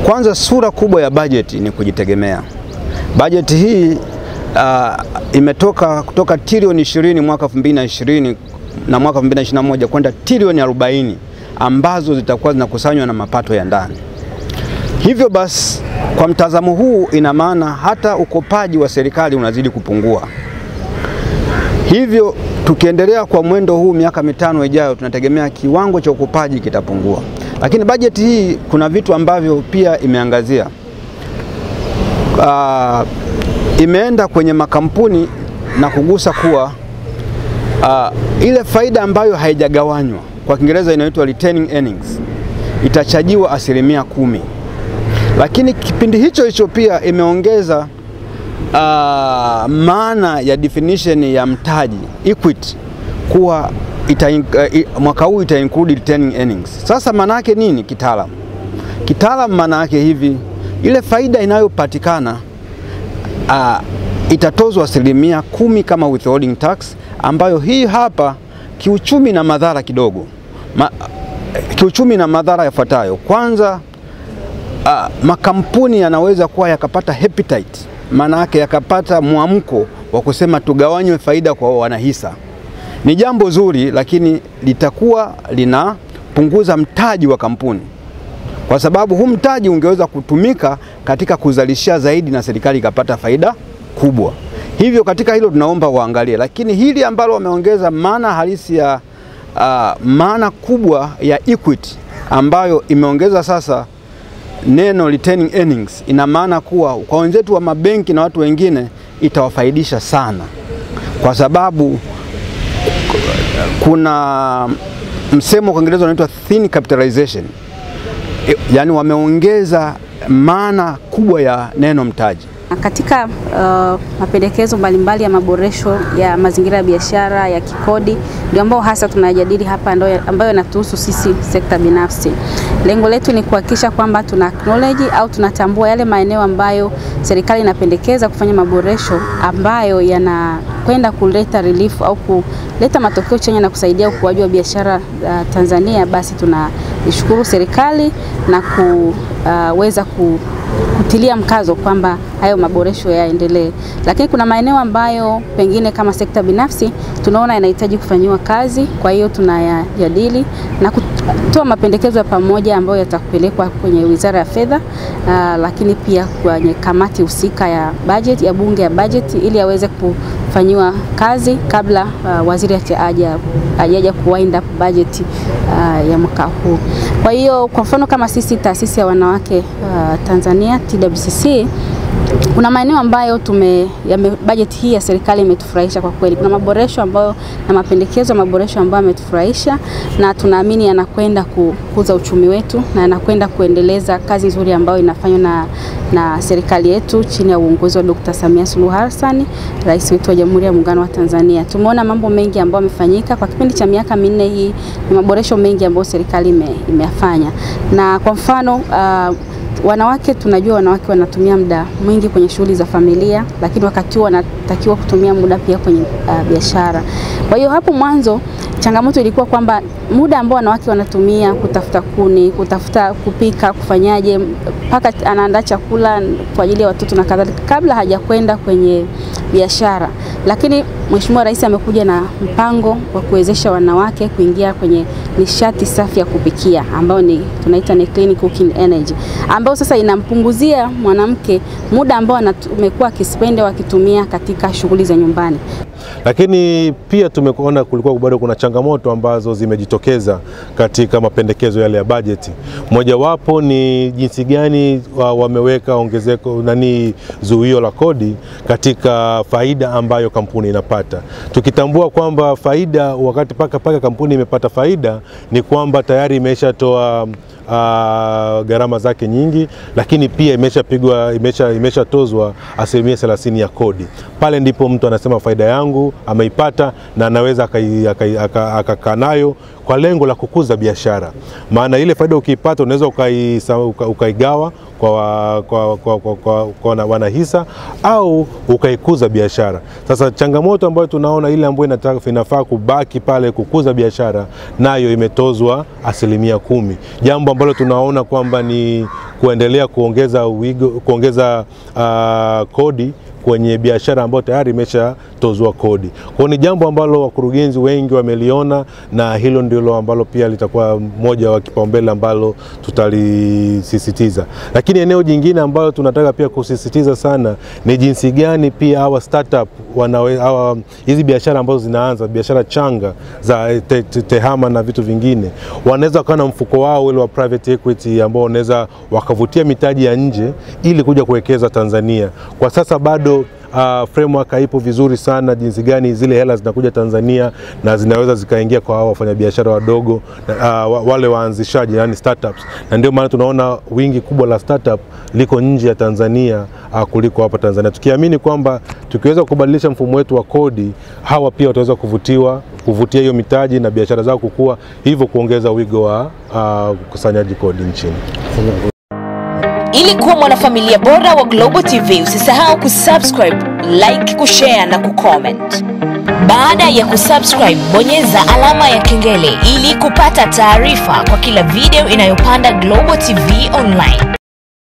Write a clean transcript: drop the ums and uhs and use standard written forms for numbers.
Kwanza, sura kubwa ya bajeti ni kujitegemea. Bajeti hii imetoka kutoka trilioni 20 mwaka 2020 na mwaka 2021 kwenda trilioni 40 ambazo zitakuwa zinakusanywa na mapato ya ndani. Hivyo basi, kwa mtazamo huu, ina maana hata ukopaji wa serikali unazidi kupungua. Hivyo tukiendelea kwa mwendo huu miaka 5 ijayo, tunategemea kiwango cha ukopaji kitapungua. Lakini bajeti hii kuna vitu ambavyo pia imeangazia. Imeenda kwenye makampuni na kugusa kuwa ile faida ambayo haijagawanywa, kwa Kiingereza inaitwa retaining earnings, itachajiwa 10%. Lakini kipindi hicho pia imeongeza maana ya definition ya mtaji equity kuwa mwaka huu ita include retaining earnings. Sasa maana yake nini kitaalamu? Kitaalamu maana yake hivi, ile faida inayopatikana itatozwa 10% kama withholding tax, ambayo hii hapa kiuchumi na madhara kidogo. Kiuchumi na madhara yafuatayo. Kwanza, makampuni yanaweza kuwa yakapata appetite, maana yake yakapata muamko wa kusema tugawanywe faida kwa wanahisa. Ni jambo zuri, lakini litakuwa linapunguza mtaji wa kampuni, kwa sababu huu mtaji ungeweza kutumika katika kuzalishia zaidi na serikali ikapata faida kubwa. Hivyo katika hilo tunaomba waangalie. Lakini hili ambalo wameongeza maana halisi ya maana kubwa ya equity, ambayo imeongeza sasa neno retaining earnings, ina maana kuwa kwa wenzetu wa mabenki na watu wengine itawafaidisha sana, kwa sababu kuna msemo kwa Kiingereza unaitwa thin capitalization. Yani wameongeza maana kubwa ya neno mtaji. Katika mapendekezo mbalimbali ya maboresho ya mazingira ya biashara ya kikodi, ndio ambao hasa tunajadili hapa, ambayo yanatuhusu sisi sekta binafsi. Lengo letu ni kuhakikisha kwamba tuna acknowledge au tunatambua yale maeneo ambayo serikali inapendekeza kufanya maboresho ambayo yanakwenda kuleta relief au kuleta matokeo chanya na kusaidia ukuaji wa biashara Tanzania. Basi tunashukuru serikali na kuweza kutilia mkazo kwamba hayo maboresho yaendelee. Lakini kuna maeneo ambayo pengine kama sekta binafsi tunaona yanahitaji kufanyiwa kazi, kwa hiyo tunayajadili na kutoa mapendekezo ya pamoja ambayo yatakupelekwa kwenye Wizara ya Fedha, lakini pia kwenye kamati husika ya budget ya Bunge ya budget, ili aweze kufanyiwa kazi kabla waziri hajaja kuwind up budget ya mwaka huu. Kwa hiyo kwa mfano kama sisi taasisi ya wanawake Tanzania TWCC, kuna maeneo ambayo bajeti hii ya serikali imetufurahisha kwa kweli. Kuna maboresho ambayo na mapendekezo ya maboresho ambayo yametufurahisha, na tunaamini yanakwenda kukuza uchumi wetu na yanakwenda kuendeleza kazi nzuri ambayo inafanywa na serikali yetu chini ya uongozi wa Dr. Samia Suluhu Hassan, Rais wetu wa Jamhuri ya Muungano wa Tanzania. Tumeona mambo mengi ambayo yamefanyika kwa kipindi cha miaka 4 hii, ni maboresho mengi ambayo serikali imeyafanya. Na kwa mfano wanawake, tunajua wanawake wanatumia muda mwingi kwenye shughuli za familia, lakini wakati huo wanatakiwa kutumia muda pia kwenye biashara. Kwa hiyo hapo mwanzo changamoto ilikuwa kwamba muda ambao wanawake wanatumia kutafuta kuni, kutafuta kupika, kufanyaje, mpaka anaandaa chakula kwa ajili ya watoto na kadhalika, kabla hajakwenda kwenye biashara. Lakini Mheshimiwa Rais amekuja na mpango wa kuwezesha wanawake kuingia kwenye nishati safi ya kupikia, ambayo tunaita ni clean cooking energy, ambayo sasa inampunguzia mwanamke muda ambao amekuwa akispenda wakitumia katika shughuli za nyumbani. Lakini pia tumeona kulikuwa bado kuna changamoto ambazo zimejitokeza katika mapendekezo yale ya bajeti. Mojawapo ni jinsi gani wameweka ongezeko zuio la kodi katika faida ambayo kampuni inapata. Tukitambua kwamba faida, wakati paka kampuni imepata faida, ni kwamba tayari imeshatoa gharama zake nyingi, lakini pia imeshatozwa 30% ya kodi. Pale ndipo mtu anasema faida yangu ameipata na anaweza akakaa nayo kwa lengo la kukuza biashara. Maana ile faida ukiipata unaweza ukaigawa kwa wanahisa au ukaikuza biashara. Sasa changamoto ambayo tunaona ile ambayo inafaa kubaki pale kukuza biashara, nayo imetozwa 10%. Jambo ambalo tunaona kwamba ni kuendelea kuongeza kodi kwenye biashara ambayo tayari imeshatozwa kodi. Kwa ni jambo ambalo wakurugenzi wengi wameliona, na hilo ndilo ambalo pia litakuwa moja wa kipaumbele ambalo tutalisisitiza. Lakini eneo jingine ambalo tunataka pia kusisitiza sana ni jinsi gani pia hawa startup hizi biashara ambazo zinaanza, biashara changa za tehama na vitu vingine, wanaweza kuwa na mfuko wao ule wa private equity ambao wanaweza wakavutia mitaji ya nje ili kuja kuwekeza Tanzania. Kwa sasa bado framework haipo vizuri sana jinsi gani zile hela zinakuja Tanzania na zinaweza zikaingia kwa hao wafanyabiashara wadogo, wale waanzishaji, yani startups. Na ndio maana tunaona wingi kubwa la startup liko nje ya Tanzania kuliko hapa Tanzania. Tukiamini kwamba tukiweza kubadilisha mfumo wetu wa kodi, hawa pia wataweza kuvutia hiyo mitaji na biashara zao kukua, hivyo kuongeza wigo wa kukusanyaji kodi nchini. Ili kuwa mwanafamilia bora wa Global TV, usisahau kusubscribe, like, kushare na kucomment. Baada ya kusubscribe, bonyeza alama ya kengele ili kupata taarifa kwa kila video inayopanda Global TV Online.